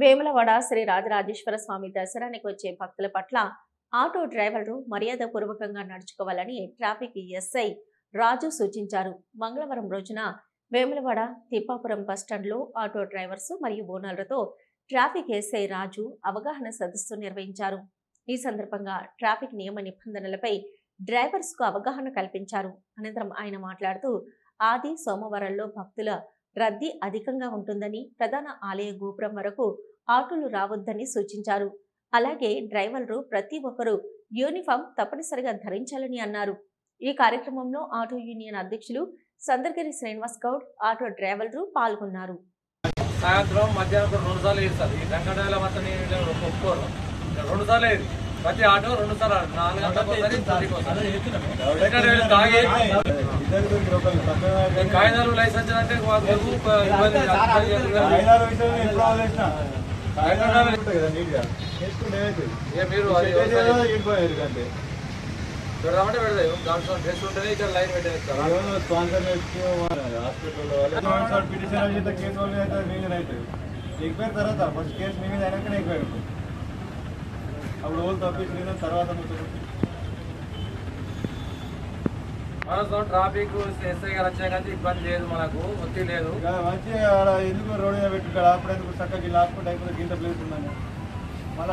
వేములవాడ శ్రీ రాజరాజేశ్వర స్వామి దర్శనానికి వచ్చే భక్తుల పట్ల ఆటో డ్రైవర్లు మర్యాదపూర్వకంగా నడుచుకోవాలని ట్రాఫిక్ ఎస్ఐ రాజు సూచించారు. మంగళవారం రోజున వేములవాడ తిప్పాపురం బస్టాండ్లో ఆటో డ్రైవర్స్ మరియు ఓనర్లతో ట్రాఫిక్ ఎస్ఐ రాజు అవగాహన సదస్సు నిర్వహించారు. ఈ సందర్భంగా ట్రాఫిక్ నియమ నిబంధనలపై డ్రైవర్స్ కు అవగాహన కల్పించారు. అనంతరం ఆయన మాట్లాడుతూ ఆది సోమవారాల్లో భక్తుల రద్దీ అధికంగా ఉంటుందని, ప్రధాన ఆలయ గోపురం వరకు ఆటోలు రావద్దని సూచించారు. అలాగే డ్రైవర్లు ప్రతి ఒక్కరూ యూనిఫామ్ తప్పనిసరిగా ధరించాలని అన్నారు. ఈ కార్యక్రమంలో ఆటో యూనియన్ అధ్యక్షులు సందర్గిరి శ్రీనివాస్ గౌడ్, ఆటో డ్రైవర్లు పాల్గొన్నారు. సాయంత్రం మధ్యాహ్నం 2 సార్లు వేస్తారు. ఈ గంగడాల మొత్తం ఒప్పుకోరు. 2 సార్లు వేది ప్రతి ఆటో 2 సార్లు 4 గంటలకు తాగి కాగితాలు లైసెన్స్ అంటే చూడమంటే పెడతాయి. దాంట్లో డ్రెస్ ఉంటుంది, ఇక్కడ లైన్ పెట్టేస్తారు. తర్వాత ఫస్ట్ కేసు మీ మీద అయినాకనే ఎక్కువ అప్పుడు ఓళ్ళు తప్పించిన తర్వాత ట్రాఫిక్ ఎస్ఐ గారు వచ్చాక ఇబ్బంది లేదు, మనకు ఒత్తిడి లేదు. మంచిగా ఎందుకు రోడ్డు మీద పెట్టుకుంటాడు. అప్పుడు ఎందుకు చక్కగా లాక్కుంటే అయిపోతే గింత ప్లేస్ ఉందని మళ్ళీ